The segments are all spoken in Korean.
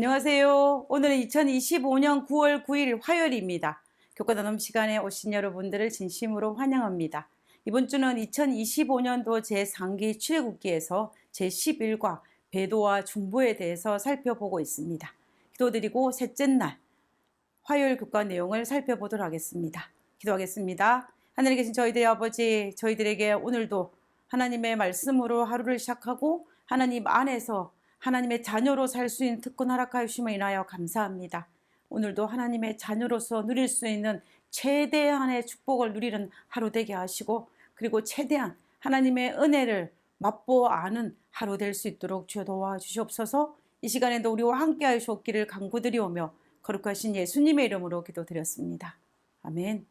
안녕하세요. 오늘은 2025년 9월 9일 화요일입니다. 교과 나눔 시간에 오신 여러분들을 진심으로 환영합니다. 이번 주는 2025년도 제3기 출애굽기에서 제11과 배도와 중보에 대해서 살펴보고 있습니다. 기도드리고 셋째 날 화요일 교과 내용을 살펴보도록 하겠습니다. 기도하겠습니다. 하늘에 계신 저희들의 아버지, 저희들에게 오늘도 하나님의 말씀으로 하루를 시작하고 하나님 안에서 하나님의 자녀로 살 수 있는 특권 허락하여 주심을 인하여 감사합니다. 오늘도 하나님의 자녀로서 누릴 수 있는 최대한의 축복을 누리는 하루 되게 하시고, 그리고 최대한 하나님의 은혜를 맛보아 아는 하루 될 수 있도록 주여 도와주시옵소서. 이 시간에도 우리와 함께 하시옵기를 간구드리오며 거룩하신 예수님의 이름으로 기도드렸습니다. 아멘.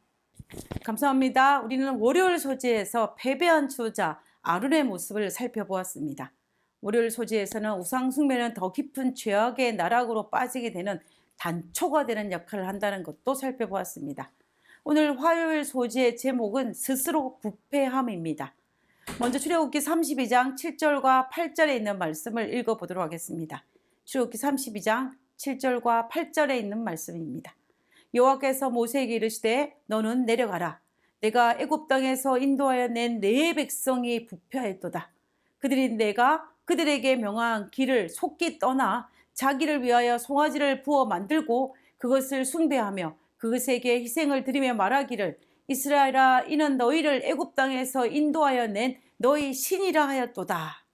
감사합니다. 우리는 월요일 소재에서 패배한 주자 아론의 모습을 살펴보았습니다. 월요일 소재에서는 우상 숭배는 더 깊은 죄악의 나락으로 빠지게 되는 단초가 되는 역할을 한다는 것도 살펴보았습니다. 오늘 화요일 소재의 제목은 스스로 부패함입니다. 먼저 출애굽기 32장 7절과 8절에 있는 말씀을 읽어보도록 하겠습니다. 출애굽기 32장 7절과 8절에 있는 말씀입니다. 여호와께서 모세에게 이르시되 너는 내려가라. 내가 애굽 땅에서 인도하여 낸 내 백성이 부패하였도다. 그들이 내가 그들에게 명한 길을 속히 떠나 자기를 위하여 송아지를 부어 만들고 그것을 숭배하며 그것에게 희생을 드리며 말하기를 이스라엘아, 이는 너희를 애굽 땅에서 인도하여 낸 너희 신이라 하였도다.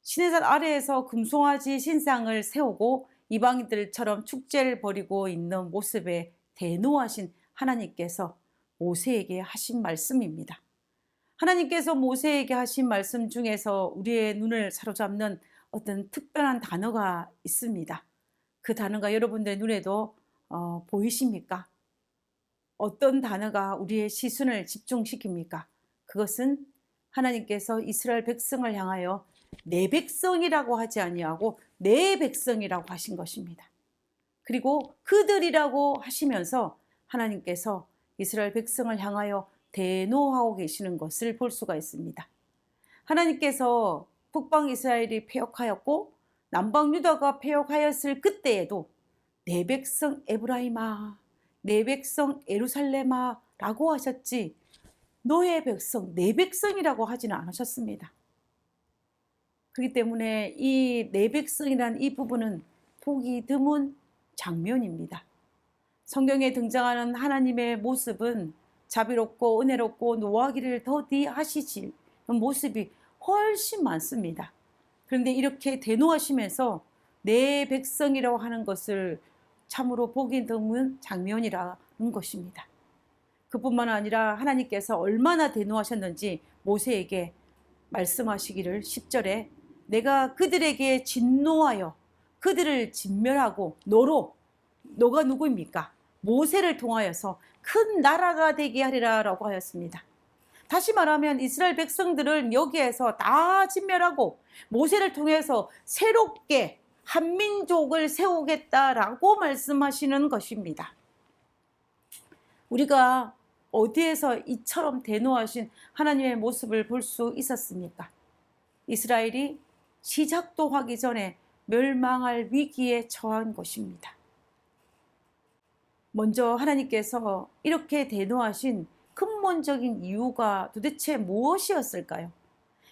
시내산 아래에서 금송아지 신상을 세우고 이방인들처럼 축제를 벌이고 있는 모습에 대노하신 하나님께서 모세에게 하신 말씀입니다. 하나님께서 모세에게 하신 말씀 중에서 우리의 눈을 사로잡는 어떤 특별한 단어가 있습니다. 그 단어가 여러분들의 눈에도 보이십니까? 어떤 단어가 우리의 시선을 집중시킵니까? 그것은 하나님께서 이스라엘 백성을 향하여 내 백성이라고 하지 아니하고 내 백성이라고 하신 것입니다. 그리고 그들이라고 하시면서 하나님께서 이스라엘 백성을 향하여 대노하고 계시는 것을 볼 수가 있습니다. 하나님께서 북방 이스라엘이 패역하였고 남방 유다가 패역하였을 그때에도 내 백성 에브라임아, 내 백성 예루살렘아 라고 하셨지 너의 백성, 내 백성이라고 하지는 않으셨습니다. 그렇기 때문에 이 내 백성이라는 이 부분은 보기 드문 장면입니다. 성경에 등장하는 하나님의 모습은 자비롭고 은혜롭고 노하기를 더디하시는 모습이 훨씬 많습니다. 그런데 이렇게 대노하시면서 내 백성이라고 하는 것을 참으로 보기 드문 장면이라는 것입니다. 그뿐만 아니라 하나님께서 얼마나 대노하셨는지 모세에게 말씀하시기를 10절에 내가 그들에게 진노하여 그들을 진멸하고 너가 누구입니까? 모세를 통하여서 큰 나라가 되게 하리라 라고 하였습니다. 다시 말하면 이스라엘 백성들을 여기에서 다 진멸하고 모세를 통해서 새롭게 한민족을 세우겠다라고 말씀하시는 것입니다. 우리가 어디에서 이처럼 대노하신 하나님의 모습을 볼 수 있었습니까? 이스라엘이 시작도 하기 전에 멸망할 위기에 처한 것입니다. 먼저 하나님께서 이렇게 대노하신 근본적인 이유가 도대체 무엇이었을까요?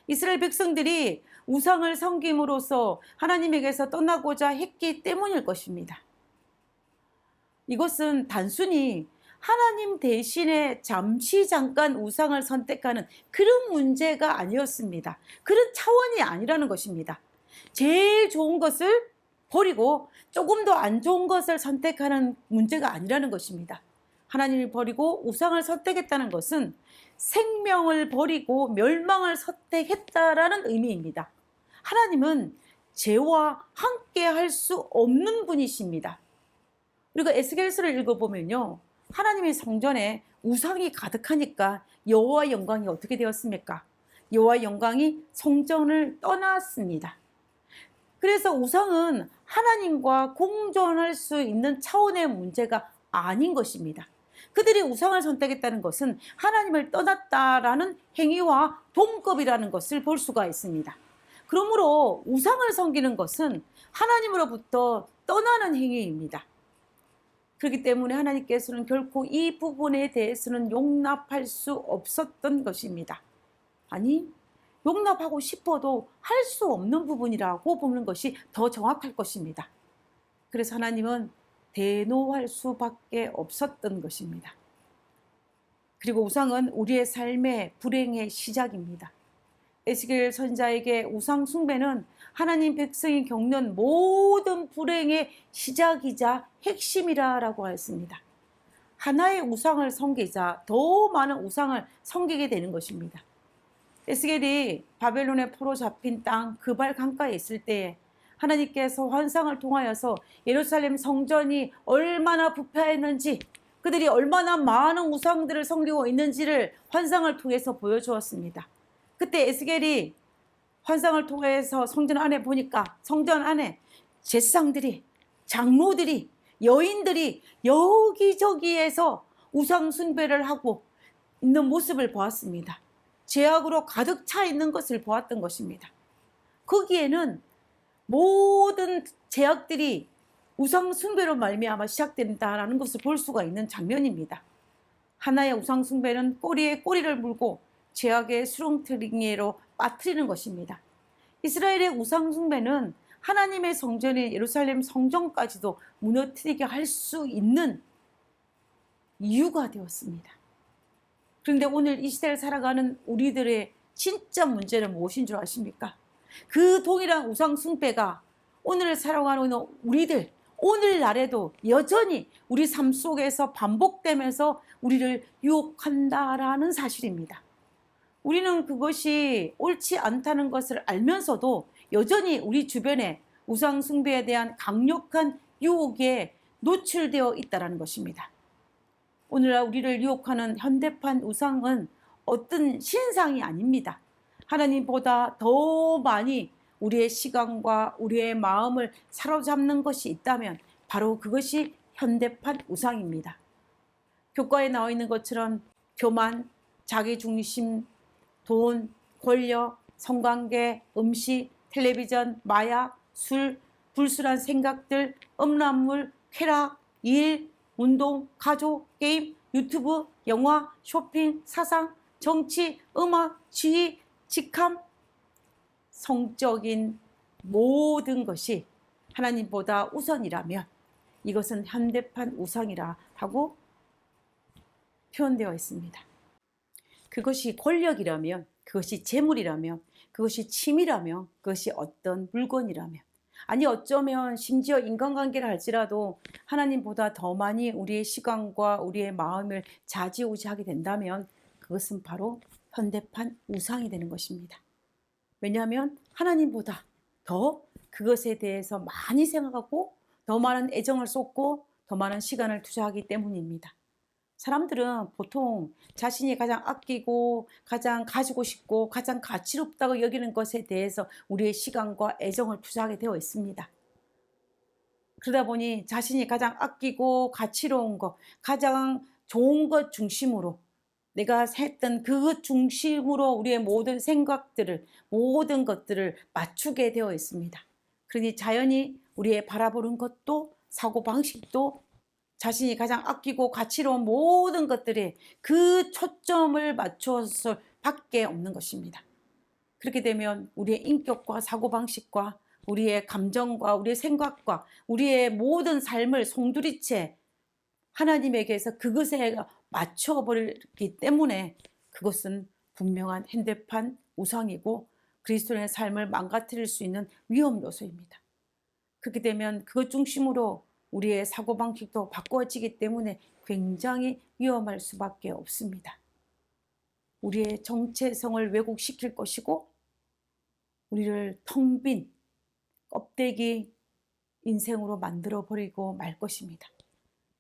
이스라엘 백성들이 우상을 섬김으로써 하나님에게서 떠나고자 했기 때문일 것입니다. 이것은 단순히 하나님 대신에 잠깐 우상을 선택하는 그런 문제가 아니었습니다. 그런 차원이 아니라는 것입니다. 제일 좋은 것을 버리고 조금 더 안 좋은 것을 선택하는 문제가 아니라는 것입니다. 하나님을 버리고 우상을 선택했다는 것은 생명을 버리고 멸망을 선택했다라는 의미입니다. 하나님은 죄와 함께 할 수 없는 분이십니다. 우리가 에스겔서를 읽어보면요, 하나님의 성전에 우상이 가득하니까 여호와의 영광이 어떻게 되었습니까? 여호와의 영광이 성전을 떠났습니다. 그래서 우상은 하나님과 공존할 수 있는 차원의 문제가 아닌 것입니다. 그들이 우상을 선택했다는 것은 하나님을 떠났다라는 행위와 동급이라는 것을 볼 수가 있습니다. 그러므로 우상을 섬기는 것은 하나님으로부터 떠나는 행위입니다. 그렇기 때문에 하나님께서는 결코 이 부분에 대해서는 용납할 수 없었던 것입니다. 아니, 용납하고 싶어도 할 수 없는 부분이라고 보는 것이 더 정확할 것입니다. 그래서 하나님은 대노할 수밖에 없었던 것입니다. 그리고 우상은 우리의 삶의 불행의 시작입니다. 에스겔 선지자에게 우상 숭배는 하나님 백성이 겪는 모든 불행의 시작이자 핵심이라고 하였습니다. 하나의 우상을 섬기자 더 많은 우상을 섬기게 되는 것입니다. 에스겔이 바벨론의 포로 잡힌 땅 그발 강가에 있을 때에 하나님께서 환상을 통하여서 예루살렘 성전이 얼마나 부패했는지, 그들이 얼마나 많은 우상들을 섬기고 있는지를 환상을 통해서 보여주었습니다. 그때 에스겔이 환상을 통해서 성전 안에 보니까 성전 안에 제사장들이, 장로들이, 여인들이 여기저기에서 우상 숭배를 하고 있는 모습을 보았습니다. 죄악으로 가득 차 있는 것을 보았던 것입니다. 거기에는 모든 죄악들이 우상 숭배로 말미암아 시작된다라는 것을 볼 수가 있는 장면입니다. 하나의 우상 숭배는 꼬리에 꼬리를 물고 죄악의 수렁텅이로 빠뜨리는 것입니다. 이스라엘의 우상 숭배는 하나님의 성전인 예루살렘 성전까지도 무너뜨리게 할 수 있는 이유가 되었습니다. 그런데 오늘 이 시대를 살아가는 우리들의 진짜 문제는 무엇인 줄 아십니까? 그 동일한 우상 숭배가 오늘을 살아가는 우리들, 오늘날에도 여전히 우리 삶 속에서 반복되면서 우리를 유혹한다라는 사실입니다. 우리는 그것이 옳지 않다는 것을 알면서도 여전히 우리 주변에 우상 숭배에 대한 강력한 유혹에 노출되어 있다는 것입니다. 오늘날 우리를 유혹하는 현대판 우상은 어떤 신상이 아닙니다. 하나님보다 더 많이 우리의 시간과 우리의 마음을 사로잡는 것이 있다면 바로 그것이 현대판 우상입니다. 교과에 나와 있는 것처럼 교만, 자기중심, 돈, 권력, 성관계, 음식, 텔레비전, 마약, 술, 불순한 생각들, 음란물, 쾌락, 일, 운동, 가족, 게임, 유튜브, 영화, 쇼핑, 사상, 정치, 음악, 지휘, 직함, 성적인 모든 것이 하나님보다 우선이라면 이것은 현대판 우상이라 하고 표현되어 있습니다. 그것이 권력이라면, 그것이 재물이라면, 그것이 취미라면, 그것이 어떤 물건이라면, 아니 어쩌면 심지어 인간관계를 할지라도 하나님보다 더 많이 우리의 시간과 우리의 마음을 좌지우지하게 된다면 그것은 바로 현대판 우상이 되는 것입니다. 왜냐하면 하나님보다 더 그것에 대해서 많이 생각하고 더 많은 애정을 쏟고 더 많은 시간을 투자하기 때문입니다. 사람들은 보통 자신이 가장 아끼고 가장 가지고 싶고 가장 가치롭다고 여기는 것에 대해서 우리의 시간과 애정을 투자하게 되어 있습니다. 그러다 보니 자신이 가장 아끼고 가치로운 것, 가장 좋은 것 중심으로 내가 했던 그 중심으로 우리의 모든 생각들을, 모든 것들을 맞추게 되어 있습니다. 그러니 자연히 우리의 바라보는 것도 사고방식도 자신이 가장 아끼고 가치로운 모든 것들에 그 초점을 맞춰서 밖에 없는 것입니다. 그렇게 되면 우리의 인격과 사고방식과 우리의 감정과 우리의 생각과 우리의 모든 삶을 송두리째 하나님에게서 그것에 맞춰버리기 때문에 그것은 분명한 현대판 우상이고 그리스도인의 삶을 망가뜨릴 수 있는 위험 요소입니다. 그렇게 되면 그것 중심으로 우리의 사고방식도 바꿔지기 때문에 굉장히 위험할 수밖에 없습니다. 우리의 정체성을 왜곡시킬 것이고 우리를 텅 빈 껍데기 인생으로 만들어버리고 말 것입니다.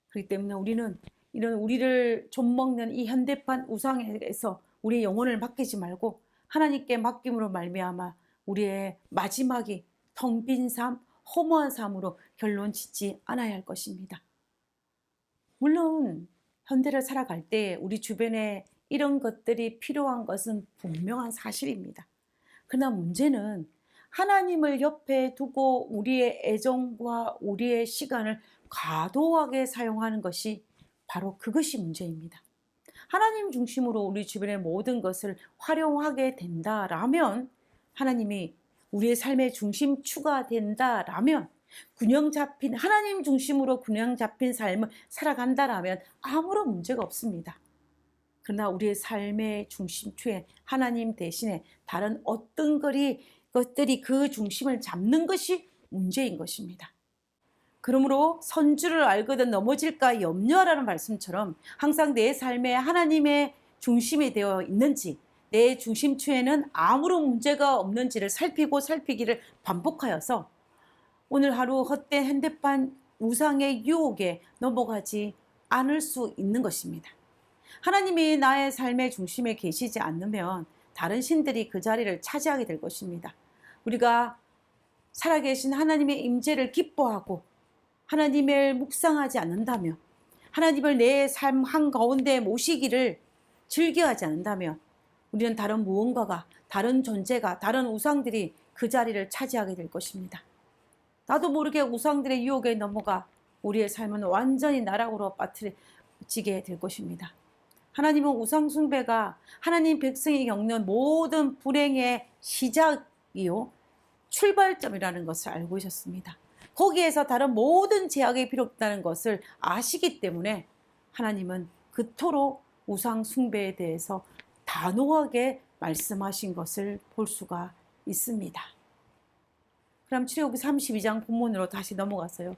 그렇기 때문에 우리는 이런 우리를 좀먹는 이 현대판 우상에서 우리의 영혼을 맡기지 말고 하나님께 맡김으로 말미암아 우리의 마지막이 텅 빈 삶, 허무한 삶으로 결론 짓지 않아야 할 것입니다. 물론 현대를 살아갈 때 우리 주변에 이런 것들이 필요한 것은 분명한 사실입니다. 그러나 문제는 하나님을 옆에 두고 우리의 애정과 우리의 시간을 과도하게 사용하는 것이 바로 그것이 문제입니다. 하나님 중심으로 우리 주변의 모든 것을 활용하게 된다라면, 하나님이 우리의 삶의 중심추가 된다라면, 균형 잡힌 하나님 중심으로 균형 잡힌 삶을 살아간다라면 아무런 문제가 없습니다. 그러나 우리의 삶의 중심추에 하나님 대신에 다른 어떤 것들이 그 중심을 잡는 것이 문제인 것입니다. 그러므로 선주를 알거든 넘어질까 염려하라는 말씀처럼 항상 내 삶에 하나님의 중심이 되어 있는지, 내 중심추에는 아무런 문제가 없는지를 살피기를 반복하여서 오늘 하루 헛된 핸드폰 우상의 유혹에 넘어가지 않을 수 있는 것입니다. 하나님이 나의 삶의 중심에 계시지 않으면 다른 신들이 그 자리를 차지하게 될 것입니다. 우리가 살아계신 하나님의 임재를 기뻐하고 하나님을 묵상하지 않는다면, 하나님을 내 삶 한가운데 모시기를 즐겨하지 않는다면 우리는 다른 무언가가, 다른 존재가, 다른 우상들이 그 자리를 차지하게 될 것입니다. 나도 모르게 우상들의 유혹에 넘어가 우리의 삶은 완전히 나락으로 빠뜨려지게 될 것입니다. 하나님은 우상 숭배가 하나님 백성이 겪는 모든 불행의 시작이요 출발점이라는 것을 알고 계셨습니다. 거기에서 다른 모든 제약이 필요 없다는 것을 아시기 때문에 하나님은 그토록 우상 숭배에 대해서 단호하게 말씀하신 것을 볼 수가 있습니다. 그럼 출애굽기 32장 본문으로 다시 넘어가서요.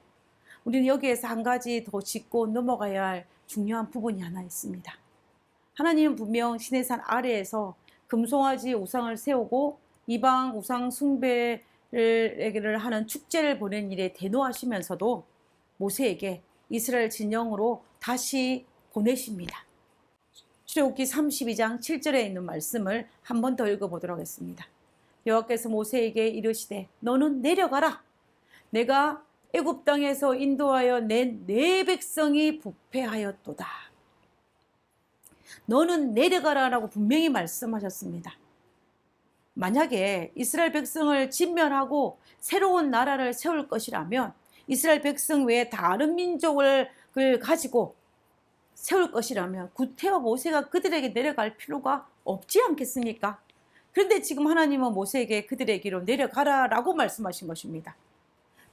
우리는 여기에서 한 가지 더 짚고 넘어가야 할 중요한 부분이 하나 있습니다. 하나님은 분명 시내산 아래에서 금송아지 우상을 세우고 이방 우상 숭배를 하는 축제를 보낸 일에 대노하시면서도 모세에게 이스라엘 진영으로 다시 보내십니다. 출애굽기 32장 7절에 있는 말씀을 한 번 더 읽어보도록 하겠습니다. 여호와께서 모세에게 이르시되 너는 내려가라. 내가 애굽 땅에서 인도하여 낸 내 백성이 부패하였도다. 너는 내려가라라고 분명히 말씀하셨습니다. 만약에 이스라엘 백성을 진멸하고 새로운 나라를 세울 것이라면 이스라엘 백성 외에 다른 민족을 가지고 세울 것이라면 구태여 모세가 그들에게 내려갈 필요가 없지 않겠습니까? 그런데 지금 하나님은 모세에게 그들에게로 내려가라라고 말씀하신 것입니다.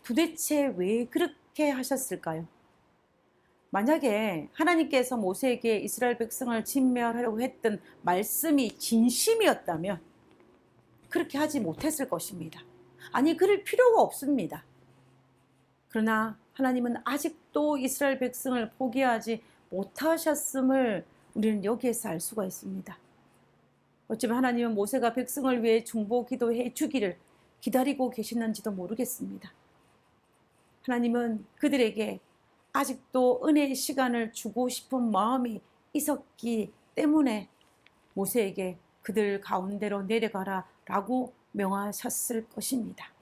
도대체 왜 그렇게 하셨을까요? 만약에 하나님께서 모세에게 이스라엘 백성을 진멸하려고 했던 말씀이 진심이었다면 그렇게 하지 못했을 것입니다. 아니, 그럴 필요가 없습니다. 그러나 하나님은 아직도 이스라엘 백성을 포기하지 못하셨음을 우리는 여기에서 알 수가 있습니다. 어쩌면 하나님은 모세가 백성을 위해 중보 기도해 주기를 기다리고 계시는지도 모르겠습니다. 하나님은 그들에게 아직도 은혜의 시간을 주고 싶은 마음이 있었기 때문에 모세에게 그들 가운데로 내려가라 라고 명하셨을 것입니다.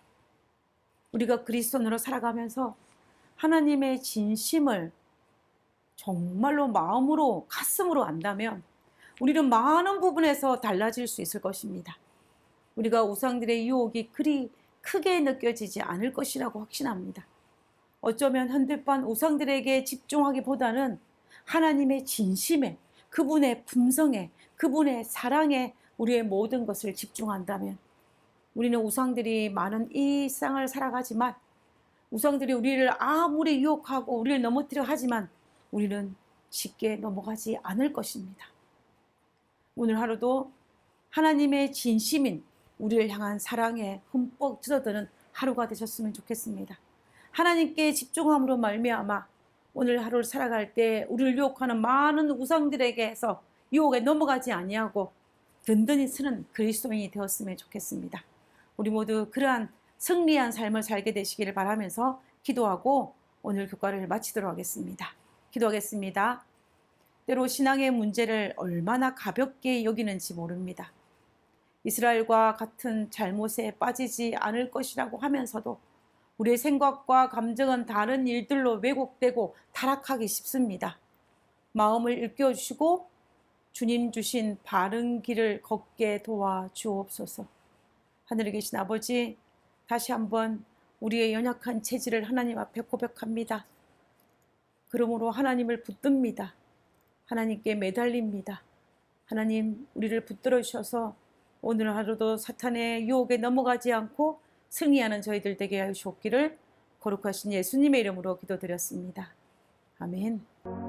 우리가 그리스도인으로 살아가면서 하나님의 진심을 정말로 마음으로, 가슴으로 안다면 우리는 많은 부분에서 달라질 수 있을 것입니다. 우리가 우상들의 유혹이 그리 크게 느껴지지 않을 것이라고 확신합니다. 어쩌면 현대판 우상들에게 집중하기보다는 하나님의 진심에, 그분의 품성에, 그분의 사랑에 우리의 모든 것을 집중한다면 우리는 우상들이 많은 이 세상을 살아가지만, 우상들이 우리를 아무리 유혹하고 우리를 넘어뜨려 하지만 우리는 쉽게 넘어가지 않을 것입니다. 오늘 하루도 하나님의 진심인 우리를 향한 사랑에 흠뻑 젖어드는 하루가 되셨으면 좋겠습니다. 하나님께 집중함으로 말미암아 오늘 하루를 살아갈 때 우리를 유혹하는 많은 우상들에게서 유혹에 넘어가지 아니하고 든든히 서는 그리스도인이 되었으면 좋겠습니다. 우리 모두 그러한 승리한 삶을 살게 되시기를 바라면서 기도하고 오늘 교과를 마치도록 하겠습니다. 기도하겠습니다. 때로 신앙의 문제를 얼마나 가볍게 여기는지 모릅니다. 이스라엘과 같은 잘못에 빠지지 않을 것이라고 하면서도 우리의 생각과 감정은 다른 일들로 왜곡되고 타락하기 쉽습니다. 마음을 일깨워주시고 주님 주신 바른 길을 걷게 도와주옵소서. 하늘에 계신 아버지, 다시 한번 우리의 연약한 체질을 하나님 앞에 고백합니다. 그러므로 하나님을 붙듭니다. 하나님께 매달립니다. 하나님, 우리를 붙들어 주셔서 오늘 하루도 사탄의 유혹에 넘어가지 않고 승리하는 저희들 되게 하시옵기를 거룩하신 예수님의 이름으로 기도드렸습니다. 아멘.